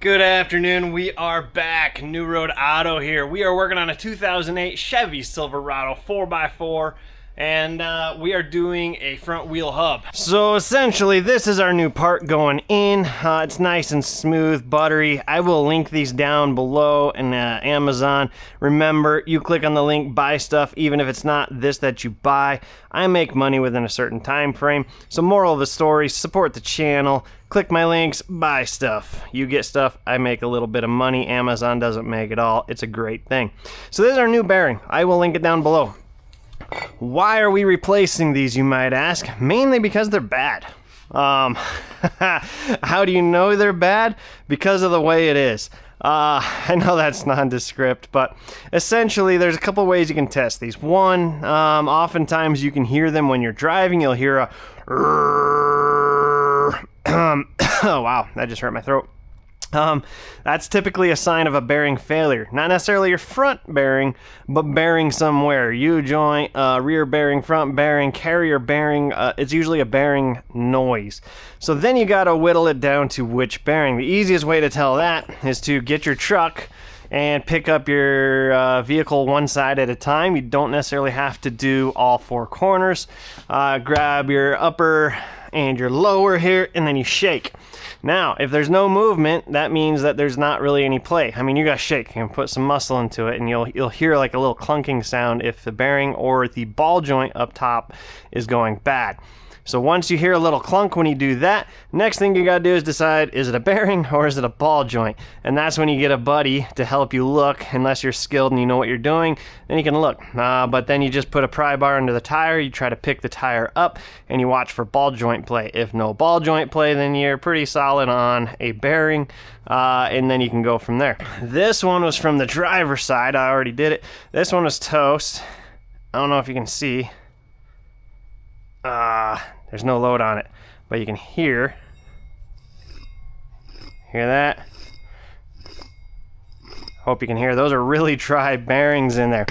Good afternoon, we are back. New Road Auto here. We are working on a 2008 Chevy Silverado 4x4 and we are doing a front wheel hub. So essentially this is our new part going in. It's nice and smooth, buttery. I will link these down below in Amazon. Remember, you click on the link, buy stuff, even if it's not this that you buy. I make money within a certain time frame. So moral of the story, support the channel. Click my links, buy stuff. You get stuff, I make a little bit of money. Amazon doesn't make it all. It's a great thing. So this is our new bearing. I will link it down below. Why are we replacing these, you might ask? Mainly because they're bad. How do you know they're bad? Because of the way it is. I know that's nondescript, but essentially there's a couple ways you can test these. One, oftentimes you can hear them when you're driving. You'll hear a oh wow, that just hurt my throat. That's typically a sign of a bearing failure. Not necessarily your front bearing, but bearing somewhere. U-joint, rear bearing, front bearing, carrier bearing. It's usually a bearing noise. So then you gotta whittle it down to which bearing. The easiest way to tell that is to get your truck and pick up your vehicle one side at a time. You don't necessarily have to do all four corners. Grab your upper and your lower here, and then you shake. Now, if there's no movement, that means that there's not really any play. I mean, you gotta shake and put some muscle into it, and you'll hear like a little clunking sound if the bearing or the ball joint up top is going bad. So once you hear a little clunk when you do that, next thing you gotta do is decide, is it a bearing or is it a ball joint? And that's when you get a buddy to help you look. Unless you're skilled and you know what you're doing, then you can look. But then you just put a pry bar under the tire, you try to pick the tire up, and you watch for ball joint play. If no ball joint play, then you're pretty solid on a bearing, and then you can go from there. This one was from the driver's side, I already did it. This one was toast. I don't know if you can see. There's no load on it, but you can hear that. Hope you can hear. Those are really dry bearings in there.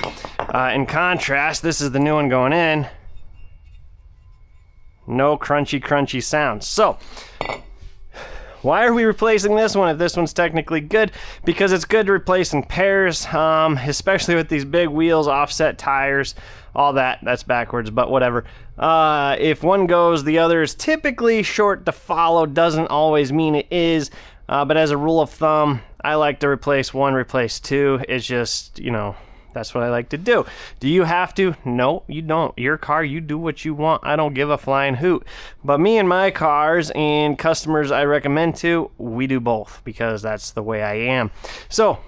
In contrast, this is the new one going in. No crunchy sound. So why are we replacing this one if this one's technically good? Because it's good to replace in pairs, especially with these big wheels, offset tires, all that. That's backwards, but whatever. If one goes, the other is typically short to follow. Doesn't always mean it is, but as a rule of thumb, I like to replace one, replace two. It's just, you know, that's what I like to do. Do you have to? No, you don't. Your car, you do what you want. I don't give a flying hoot. But me and my cars and customers I recommend to, we do both because that's the way I am. So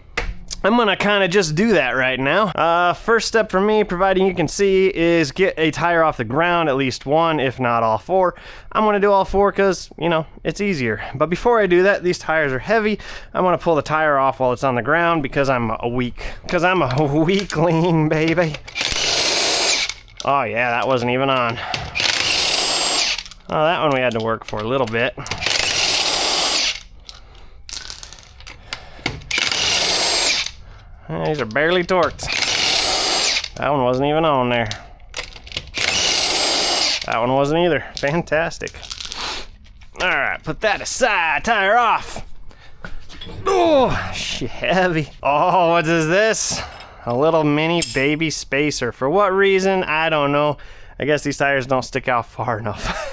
I'm gonna kind of just do that right now. First step for me, providing you can see, is get a tire off the ground, at least one, if not all four. I'm gonna do all four because, you know, it's easier. But before I do that, these tires are heavy. I'm gonna pull the tire off while it's on the ground because I'm a weakling, baby. Oh yeah, that wasn't even on. Oh, that one we had to work for a little bit. These are barely torqued. That one wasn't even on there. That one wasn't either. Fantastic. Alright, put that aside. Tire off. Oh, heavy. Oh, what is this? A little mini baby spacer. For what reason? I don't know. I guess these tires don't stick out far enough.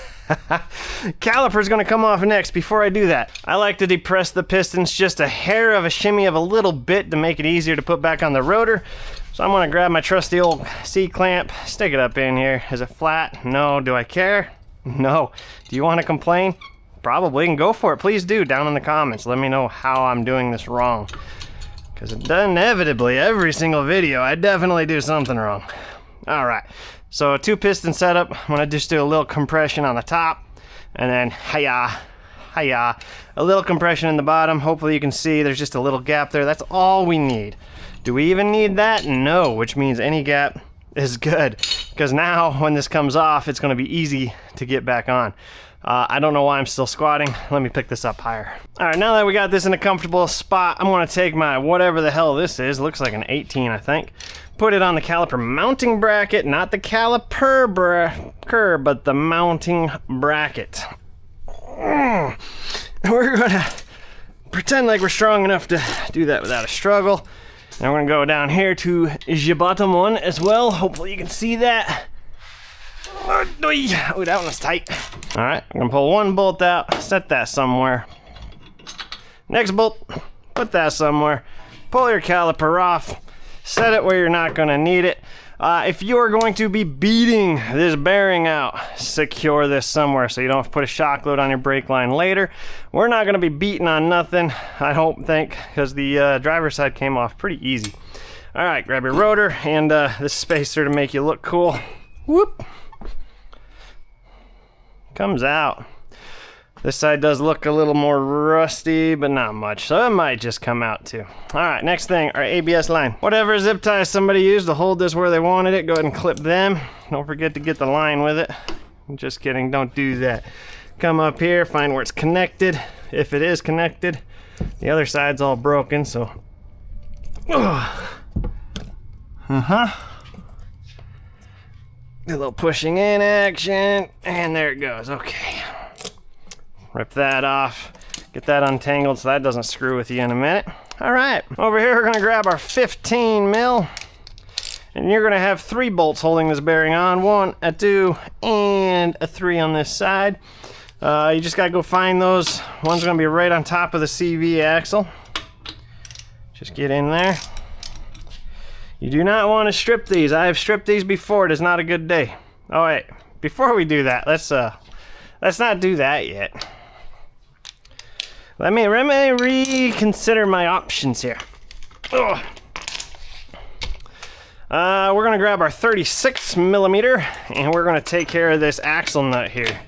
Caliper's gonna come off next. Before I do that, I like to depress the pistons just a hair of a shimmy of a little bit to make it easier to put back on the rotor. So I'm gonna grab my trusty old C-clamp, stick it up in here. Is it flat? No. Do I care? No. Do you want to complain? Probably, and go for it. Please do, down in the comments. Let me know how I'm doing this wrong. Because inevitably, every single video, I definitely do something wrong. Alright. So a two piston setup, I'm gonna just do a little compression on the top, and then hi-ya, a little compression in the bottom. Hopefully you can see there's just a little gap there. That's all we need. Do we even need that? No, which means any gap is good, because now when this comes off, it's gonna be easy to get back on. I don't know why I'm still squatting. Let me pick this up higher. All right, now that we got this in a comfortable spot, I'm gonna take my whatever the hell this is. Looks like an 18, I think. Put it on the caliper mounting bracket, not the caliper but the mounting bracket. We're gonna pretend like we're strong enough to do that without a struggle. Now we're gonna go down here to the bottom one as well. Hopefully you can see that. Oh, that one was tight. All right, I'm gonna pull one bolt out, set that somewhere. Next bolt, put that somewhere. Pull your caliper off, set it where you're not gonna need it. If you're going to be beating this bearing out, secure this somewhere so you don't have to put a shock load on your brake line later. We're not gonna be beating on nothing, I think, because the driver's side came off pretty easy. All right, grab your rotor and this spacer to make you look cool. Whoop. Comes out. This side does look a little more rusty, but not much, so it might just come out too. All right, next thing, our ABS line. Whatever zip ties somebody used to hold this where they wanted it, go ahead and clip them. Don't forget to get the line with it. I'm just kidding, don't do that. Come up here, find where it's connected. If it is connected, the other side's all broken, so. A little pushing in action, and there it goes, okay. Rip that off, get that untangled so that doesn't screw with you in a minute. All right, over here we're gonna grab our 15 mil, and you're gonna have 3 bolts holding this bearing on, 1, a 2, and a 3 on this side. You just gotta go find those. One's gonna be right on top of the CV axle. Just get in there. You do not want to strip these. I have stripped these before. It is not a good day. Oh wait, before we do that, let's not do that yet. Let me reconsider my options here. We're gonna grab our 36 millimeter and we're gonna take care of this axle nut here.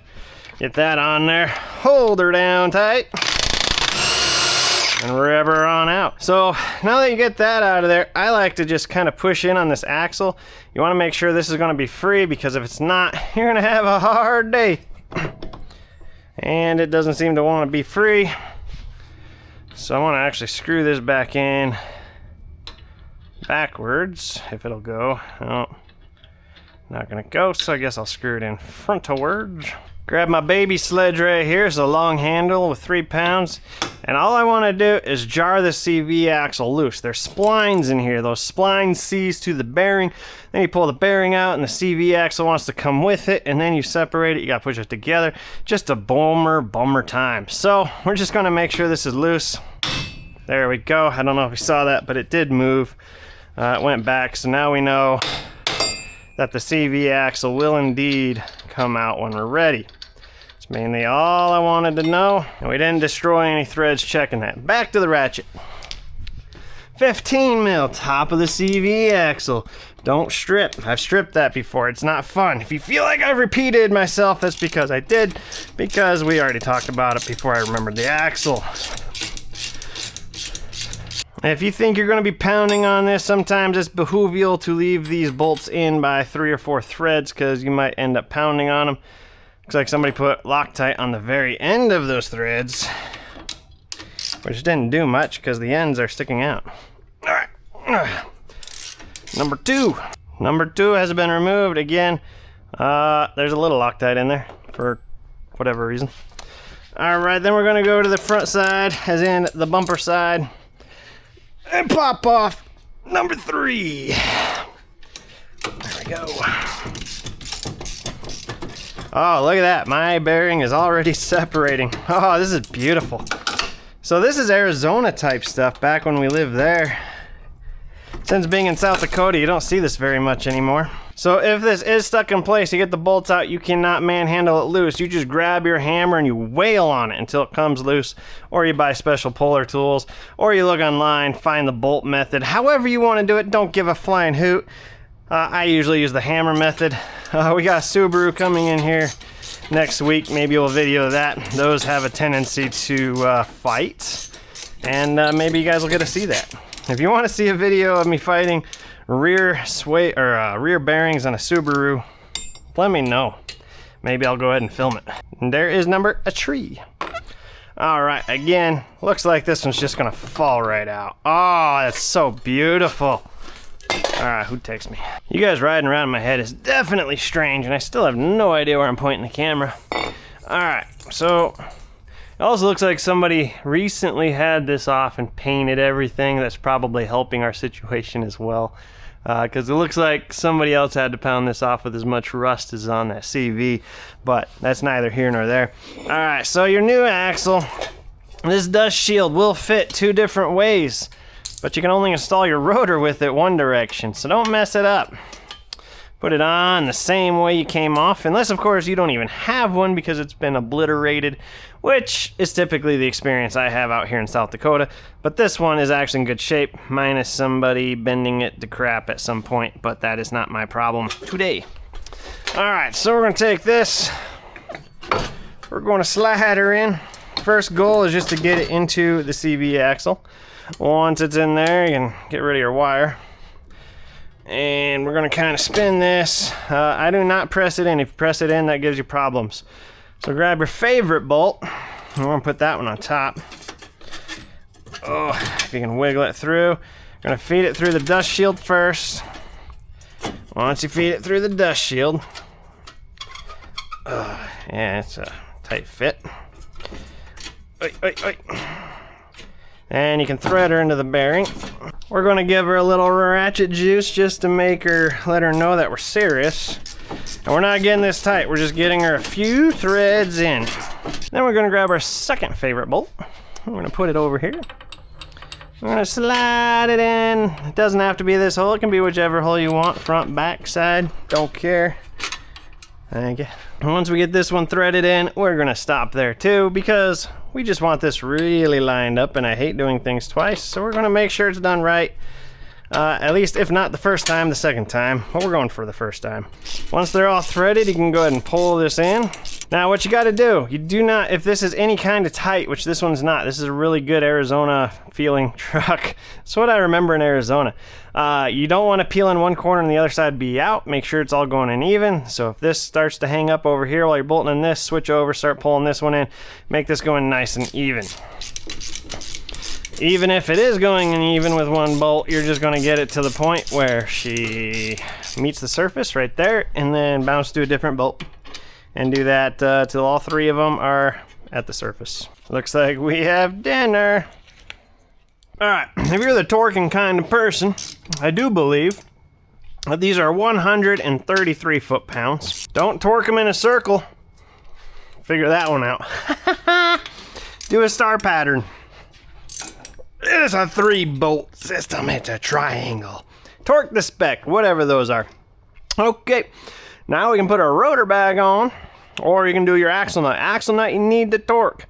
Get that on there, hold her down tight, and rev her on out. So now that you get that out of there, I like to just kind of push in on this axle. You wanna make sure this is gonna be free, because if it's not, you're gonna have a hard day. And it doesn't seem to want to be free. So I want to actually screw this back in backwards, if it'll go. Oh, not gonna go, so I guess I'll screw it in frontwards. Grab my baby sledge right here. It's a long handle with 3 pounds. And all I want to do is jar the CV axle loose. There's splines in here. Those splines seize to the bearing. Then you pull the bearing out and the CV axle wants to come with it. And then you separate it. You got to push it together. Just a bummer time. So we're just going to make sure this is loose. There we go. I don't know if you saw that, but it did move. It went back. So now we know that the CV axle will indeed come out when we're ready. It's mainly all I wanted to know, and we didn't destroy any threads checking that. Back to the ratchet. 15 mil, top of the CV axle. Don't strip. I've stripped that before. It's not fun. If you feel like I've repeated myself, that's because I did, because we already talked about it before I remembered the axle. If you think you're going to be pounding on this, sometimes it's behoovial to leave these bolts in by 3 or 4 threads, because you might end up pounding on them. Looks like somebody put Loctite on the very end of those threads, which didn't do much because the ends are sticking out. All right, number 2. Number 2 has been removed again. There's a little Loctite in there for whatever reason. All right, then we're going to go to the front side, as in the bumper side, and pop off number 3. There we go. Oh, look at that. My bearing is already separating. Oh, this is beautiful. So this is Arizona type stuff back when we lived there. Since being in South Dakota, you don't see this very much anymore. So if this is stuck in place, you get the bolts out, you cannot manhandle it loose. You just grab your hammer and you wail on it until it comes loose, or you buy special puller tools, or you look online, find the bolt method. However you want to do it, don't give a flying hoot. I usually use the hammer method. We got a Subaru coming in here next week. Maybe we'll video that. Those have a tendency to fight, and maybe you guys will get to see that. If you want to see a video of me fighting rear bearings on a Subaru, let me know. Maybe I'll go ahead and film it. And there is number 3. All right, again, looks like this one's just gonna fall right out. Oh, that's so beautiful. All right, who takes me? You guys riding around in my head is definitely strange, and I still have no idea where I'm pointing the camera. All right, so It also looks like somebody recently had this off and painted everything. That's probably helping our situation as well. Because it looks like somebody else had to pound this off with as much rust as on that CV. But that's neither here nor there. Alright, so your new axle. This dust shield will fit 2 different ways. But you can only install your rotor with it one direction. So don't mess it up. Put it on the same way you came off, unless of course you don't even have one because it's been obliterated, which is typically the experience I have out here in South Dakota. But this one is actually in good shape, minus somebody bending it to crap at some point, but that is not my problem today. Alright, so we're going to take this, we're going to slide her in. First goal is just to get it into the CV axle. Once it's in there, you can get rid of your wire. And we're going to kind of spin this. I do not press it in. If you press it in, that gives you problems. So grab your favorite bolt. We're going to put that one on top. Oh, if you can wiggle it through. You're going to feed it through the dust shield first. Once you feed it through the dust shield. Yeah, it's a tight fit. And you can thread her into the bearing. We're going to give her a little ratchet juice just to let her know that we're serious. And we're not getting this tight, we're just getting her a few threads in. Then we're going to grab our second favorite bolt. We're going to put it over here. We're going to slide it in. It doesn't have to be this hole, it can be whichever hole you want, front, back, side, don't care. Thank you. And once we get this one threaded in, we're going to stop there too, because we just want this really lined up, and I hate doing things twice, so we're going to make sure it's done right. At least, if not the first time, the second time. Well, we're going for the first time. Once they're all threaded, you can go ahead and pull this in. Now, what you got to do, you do not, if this is any kind of tight, which this one's not, this is a really good Arizona feeling truck. That's what I remember in Arizona. You don't want to peel in one corner and the other side be out. Make sure it's all going in even. So if this starts to hang up over here while you're bolting in this, switch over, start pulling this one in. Make this going nice and even. Even if it is going in even with one bolt, you're just going to get it to the point where she meets the surface right there, and then bounce to a different bolt. And do that till all 3 of them are at the surface. Looks like we have dinner. Alright, if you're the torquing kind of person, I do believe that these are 133 foot-pounds. Don't torque them in a circle. Figure that one out. Do a star pattern. It's a 3-bolt system. It's a triangle. Torque the spec, whatever those are. Okay, now we can put our rotor bag on, or you can do your axle nut. Axle nut, you need to torque.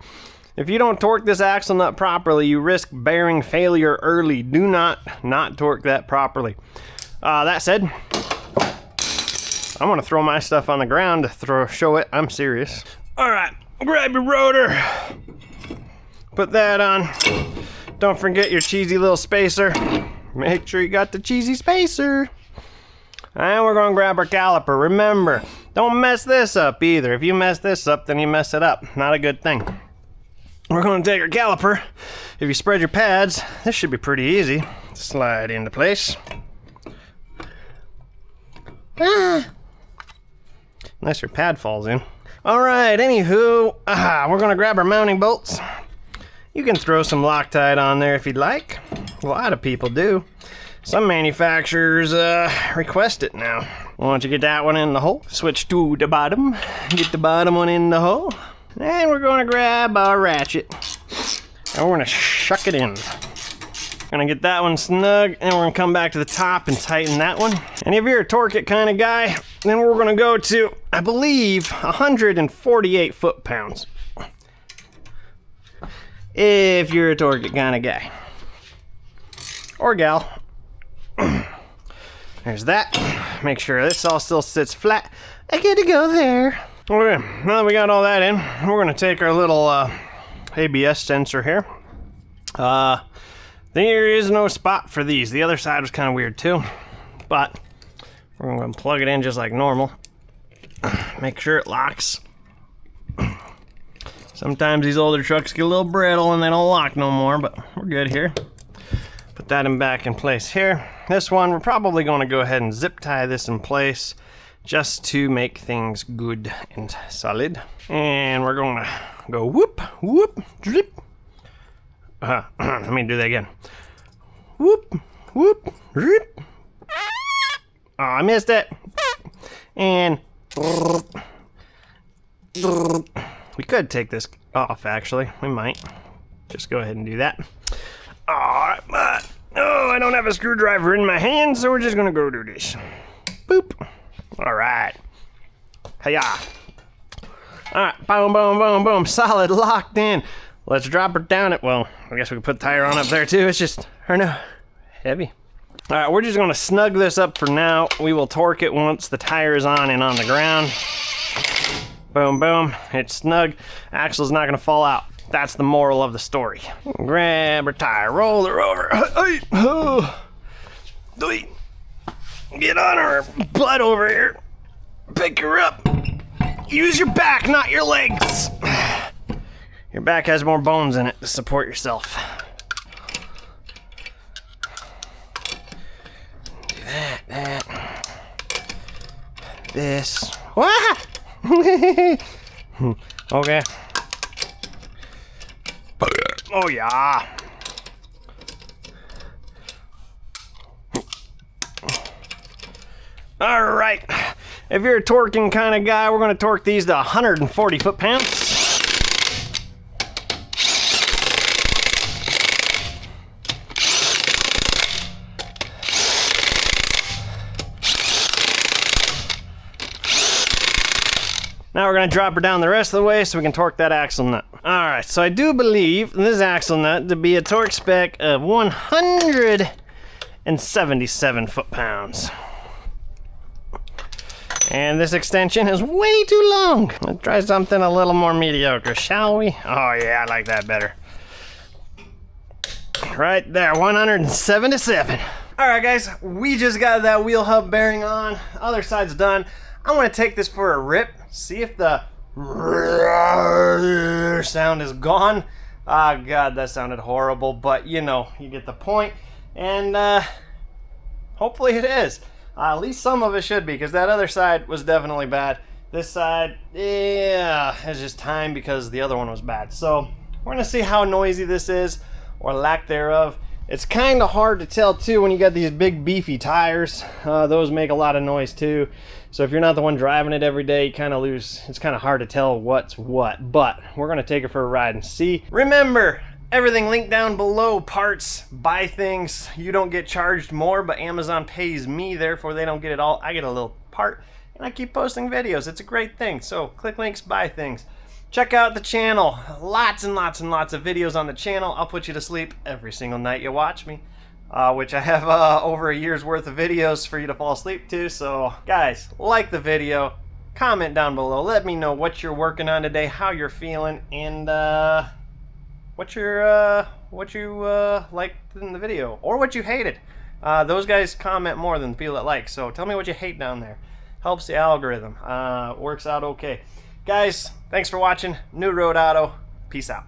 If you don't torque this axle nut properly, you risk bearing failure early. Do not torque that properly. That said, I'm gonna throw my stuff on the ground to show it I'm serious. All right, grab your rotor. Put that on. Don't forget your cheesy little spacer. Make sure you got the cheesy spacer. And we're going to grab our caliper. Remember, don't mess this up either. If you mess this up, then you mess it up. Not a good thing. We're going to take our caliper. If you spread your pads, this should be pretty easy. Slide into place. Unless your pad falls in. Alright, anywho, we're going to grab our mounting bolts. You can throw some Loctite on there if you'd like. A lot of people do. Some manufacturers request it now. Once you get that one in the hole, switch to the bottom. Get the bottom one in the hole. And we're going to grab our ratchet. And we're going to shuck it in. Gonna get that one snug, and we're going to come back to the top and tighten that one. And if you're a torque it kind of guy, then we're going to go to, I believe, 148 foot-pounds. If you're a torque it kind of guy. Or gal. There's that. Make sure this all still sits flat. I get to go there. Okay, now that we got all that in, we're going to take our little ABS sensor here. There is no spot for these. The other side was kind of weird too. But we're going to plug it in just like normal. Make sure it locks. Sometimes these older trucks get a little brittle and they don't lock no more, but we're good here. Put that back in place here. This one, we're probably going to go ahead and zip tie this in place just to make things good and solid. And we're going to Go whoop, whoop, drip. Let me do that again. Whoop, whoop, drip. Oh, I missed it. And we could take this off, actually. We might. Just go ahead and do that. Alright, but I don't have a screwdriver in my hand, so we're just gonna go do this. Boop. Alright. Hiya. Alright, boom, boom, boom, boom. Solid, locked in. Let's drop her down it. Well, I guess we could put the tire on up there too. It's just, I don't know, heavy. Alright, we're just gonna snug this up for now. We will torque it once the tire is on and on the ground. Boom, boom. It's snug. Axle's not gonna fall out. That's the moral of the story. Grab her tire, roll her over. Get on her butt over here. Pick her up. Use your back, not your legs. Your back has more bones in it to support yourself. Do that. This. What? Okay. Oh yeah. All right. If you're a torquing kind of guy, we're going to torque these to 140 foot-pounds. Now we're going to drop her down the rest of the way so we can torque that axle nut. Alright, so I do believe this axle nut to be a torque spec of 177 foot-pounds. And this extension is way too long. Let's try something a little more mediocre, shall we? Oh yeah, I like that better. Right there, 177. Alright guys, we just got that wheel hub bearing on. Other side's done. I want to take this for a rip, see if the sound is gone. Ah, God, that sounded horrible, but you know, you get the point. And hopefully it is. At least some of it should be, because that other side was definitely bad. This side, yeah, it's just time because the other one was bad. So we're gonna see how noisy this is, or lack thereof. It's kind of hard to tell too when you got these big beefy tires. Those make a lot of noise too. So if you're not the one driving it every day, you kind of lose. It's kind of hard to tell what's what. But we're gonna take it for a ride and see. Remember, everything linked down below. Parts, buy things. You don't get charged more, but Amazon pays me. Therefore, they don't get it all. I get a little part, and I keep posting videos. It's a great thing. So click links, buy things. Check out the channel. Lots and lots and lots of videos on the channel. I'll put you to sleep every single night you watch me, which I have over a year's worth of videos for you to fall asleep to. So guys, like the video, comment down below. Let me know what you're working on today, how you're feeling, and what you liked in the video or what you hated. Those guys comment more than people that like. So tell me what you hate down there. Helps the algorithm. Works out okay. Guys, thanks for watching. New Road Auto. Peace out.